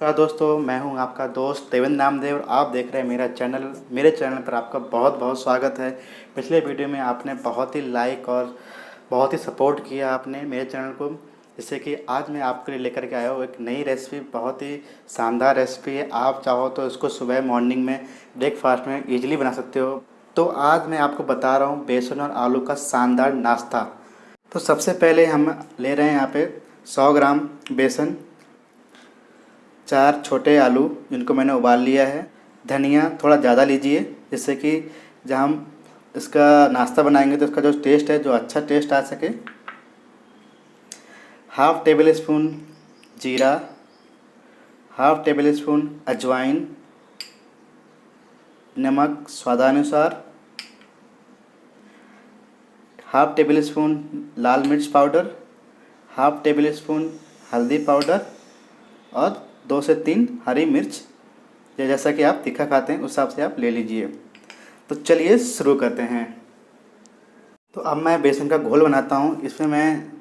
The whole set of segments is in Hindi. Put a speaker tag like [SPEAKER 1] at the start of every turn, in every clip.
[SPEAKER 1] दोस्तों, मैं हूं आपका दोस्त देवेंद्र नामदेव और आप देख रहे हैं मेरे चैनल पर आपका बहुत बहुत स्वागत है। पिछले वीडियो में आपने बहुत ही लाइक और बहुत ही सपोर्ट किया आपने मेरे चैनल को, जिससे कि आज मैं आपके लिए लेकर के आया हूँ एक नई रेसिपी। बहुत ही शानदार रेसिपी है। आप चाहो तो इसको सुबह मॉर्निंग में ब्रेकफास्ट में ईजिली बना सकते हो। तो आज मैं आपको बता रहा हूँ बेसन और आलू का शानदार नाश्ता। तो सबसे पहले हम ले रहे हैं यहाँ पे 100 ग्राम बेसन, 4 छोटे आलू जिनको मैंने उबाल लिया है, धनिया थोड़ा ज़्यादा लीजिए जिससे कि जब हम इसका नाश्ता बनाएंगे तो इसका जो टेस्ट है, जो अच्छा टेस्ट आ सके। हाफ़ टेबल स्पून जीरा, हाफ़ टेबल स्पून अजवाइन, नमक स्वादानुसार, हाफ़ टेबल स्पून लाल मिर्च पाउडर, हाफ़ टेबल स्पून हल्दी पाउडर और 2 से 3 हरी मिर्च, या जैसा कि आप तीखा खाते हैं उस हिसाब से आप ले लीजिए। तो चलिए शुरू करते हैं। तो अब मैं बेसन का घोल बनाता हूँ। इसमें मैं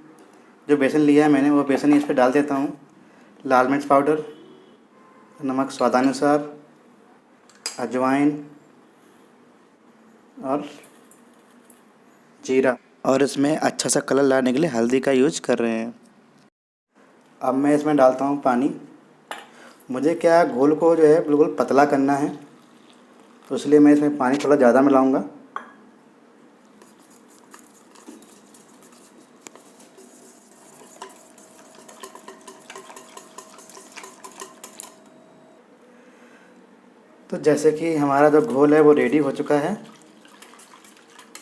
[SPEAKER 1] जो बेसन लिया है मैंने वो बेसन इस पर डाल देता हूँ। लाल मिर्च पाउडर, नमक स्वादानुसार, अजवाइन और जीरा, और इसमें अच्छा सा कलर लाने के लिए हल्दी का यूज कर रहे हैं। अब मैं इसमें डालता हूँ पानी। मुझे क्या घोल को जो है बिल्कुल पतला करना है, तो इसलिए मैं इसमें पानी थोड़ा ज़्यादा मिलाऊंगा। तो जैसे कि हमारा जो घोल है वो रेडी हो चुका है।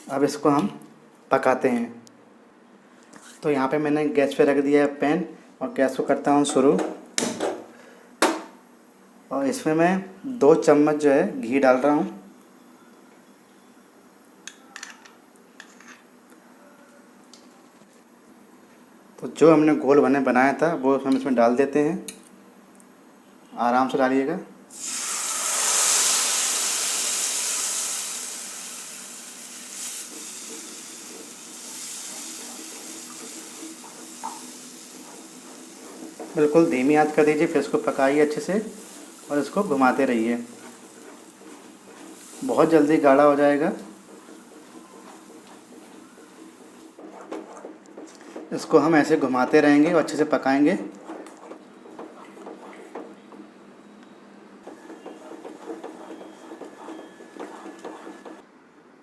[SPEAKER 1] अब इसको हम पकाते हैं। तो यहाँ पे मैंने गैस पे रख दिया है पैन और गैस को करता हूँ शुरू। और इसमें मैं 2 चम्मच जो है घी डाल रहा हूँ। तो जो हमने घोल बनाया था वो हम इसमें डाल देते हैं। आराम से डालिएगा। बिल्कुल धीमी आंच कर दीजिए, फिर इसको पकाइए अच्छे से और इसको घुमाते रहिए। बहुत जल्दी गाढ़ा हो जाएगा। इसको हम ऐसे घुमाते रहेंगे और अच्छे से पकाएंगे। ये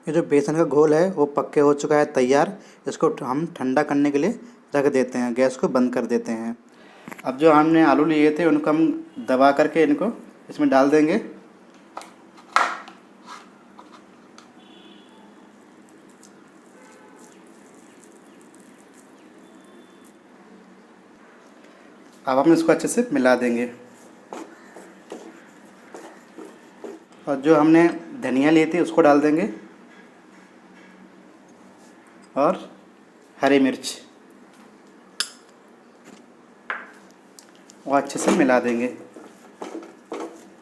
[SPEAKER 1] जो बेसन का घोल है वो पक्के हो चुका है तैयार। इसको हम ठंडा करने के लिए रख देते हैं। गैस को बंद कर देते हैं। अब जो हमने आलू लिए थे उनको हम दबा करके इनको इसमें डाल देंगे। अब हम इसको अच्छे से मिला देंगे। और जो हमने धनिया ली थी उसको डाल देंगे और हरी मिर्च, वो अच्छे से मिला देंगे।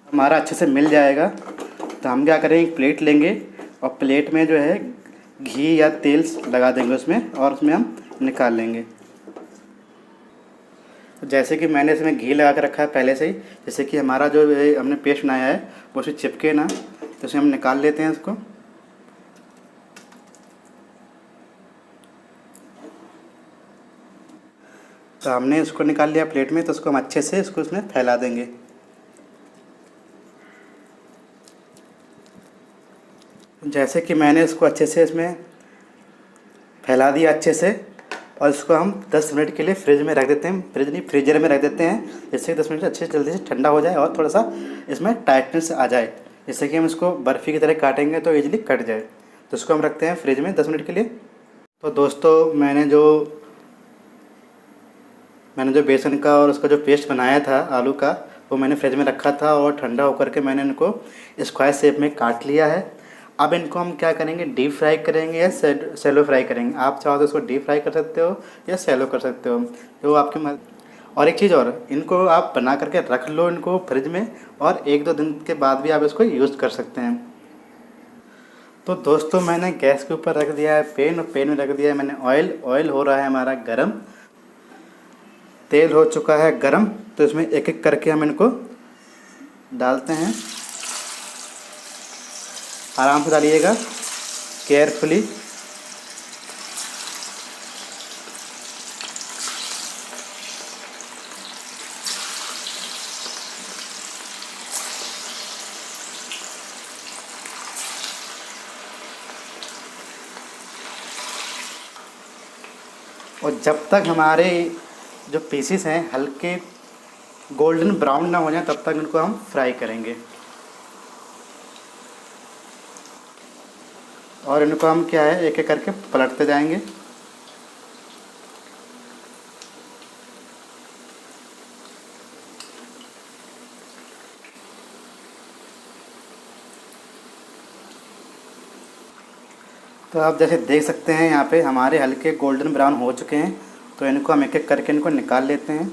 [SPEAKER 1] हमारा अच्छे से मिल जाएगा तो हम क्या करेंगे, एक प्लेट लेंगे और प्लेट में जो है घी या तेल लगा देंगे उसमें और उसमें हम निकाल लेंगे। जैसे कि मैंने इसमें घी लगा के रखा है पहले से ही, जैसे कि हमारा जो हमने पेस्ट बनाया है वो उसे चिपके ना, तो उसे हम निकाल लेते हैं इसको। तो हमने इसको निकाल लिया प्लेट में, तो उसको हम अच्छे से इसको इसमें फैला देंगे। जैसे कि मैंने इसको अच्छे से इसमें फैला दिया अच्छे से, और इसको हम 10 मिनट के लिए फ्रिज में रख देते हैं। फ्रिज नहीं, फ्रीजर में रख देते हैं, जिससे 10 मिनट अच्छे से जल्दी से ठंडा हो जाए और थोड़ा सा इसमें टाइटनेस आ जाए, जिससे कि हम इसको बर्फ़ी की तरह काटेंगे तो ईजिली कट जाए। तो इसको हम रखते हैं फ्रिज में 10 मिनट के लिए। तो दोस्तों, मैंने जो बेसन का और उसका जो पेस्ट बनाया था आलू का, वो मैंने फ्रिज में रखा था और ठंडा होकर के मैंने इनको स्क्वायर शेप में काट लिया है। अब इनको हम क्या करेंगे, डीप फ्राई करेंगे या सैलो फ्राई करेंगे। आप चाहो तो इसको डीप फ्राई कर सकते हो या सैलो कर सकते हो, जो आपकी और एक चीज़ और, इनको आप बना करके रख लो इनको फ्रिज में, और 1-2 दिन के बाद भी आप इसको यूज़ कर सकते हैं। तो दोस्तों, मैंने गैस के ऊपर रख दिया है पेन, और पेन में रख दिया है मैंने ऑयल। ऑयल हो रहा है हमारा गरम। तेल हो चुका है गरम, तो इसमें एक एक करके हम इनको डालते हैं। आराम से डालिएगा, केयरफुली। और जब तक हमारे जो पीसेस हैं हल्के गोल्डन ब्राउन ना हो जाए तब तक इनको हम फ्राई करेंगे। और इनको हम क्या है एक एक करके पलटते जाएंगे। तो आप जैसे देख सकते हैं यहाँ पे हमारे हल्के गोल्डन ब्राउन हो चुके हैं, तो इनको हम एक एक करके इनको निकाल लेते हैं।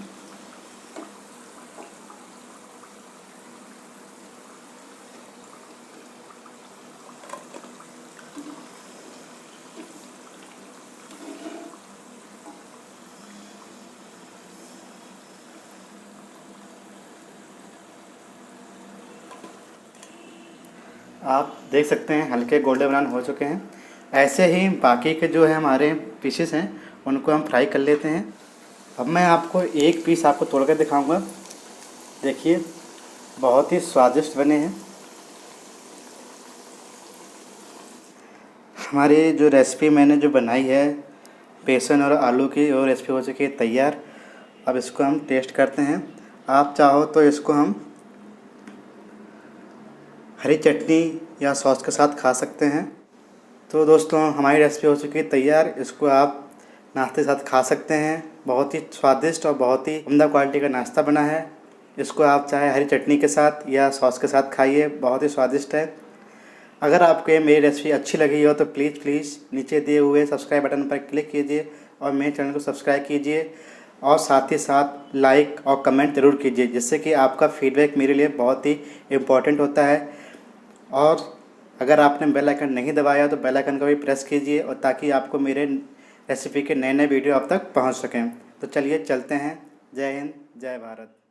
[SPEAKER 1] आप देख सकते हैं हल्के गोल्डन ब्राउन हो चुके हैं। ऐसे ही बाकी के जो है हमारे पीसेस हैं उनको हम फ्राई कर लेते हैं। अब मैं आपको एक पीस आपको तोड़ कर दिखाऊंगा। देखिए बहुत ही स्वादिष्ट बने हैं। हमारी जो रेसिपी मैंने जो बनाई है बेसन और आलू की, वो रेसिपी हो चुकी है तैयार। अब इसको हम टेस्ट करते हैं। आप चाहो तो इसको हम हरी चटनी या सॉस के साथ खा सकते हैं। तो दोस्तों हमारी रेसिपी हो चुकी है तैयार। इसको आप नाश्ते के साथ खा सकते हैं। बहुत ही स्वादिष्ट और बहुत ही उम्दा क्वालिटी का नाश्ता बना है। इसको आप चाहे हरी चटनी के साथ या सॉस के साथ खाइए, बहुत ही स्वादिष्ट है। अगर आपको ये मेरी रेसिपी अच्छी लगी हो तो प्लीज़ नीचे दिए हुए सब्सक्राइब बटन पर क्लिक कीजिए और मेरे चैनल को सब्सक्राइब कीजिए। और साथ ही साथ लाइक और कमेंट ज़रूर कीजिए, जिससे कि आपका फीडबैक मेरे लिए बहुत ही इम्पोर्टेंट होता है। और अगर आपने बेल आइकन नहीं दबाया तो बेल आइकन का भी प्रेस कीजिए, और ताकि आपको मेरे रेसिपी के नए वीडियो अब तक पहुंच सकें। तो चलिए चलते हैं। जय हिंद, जय भारत।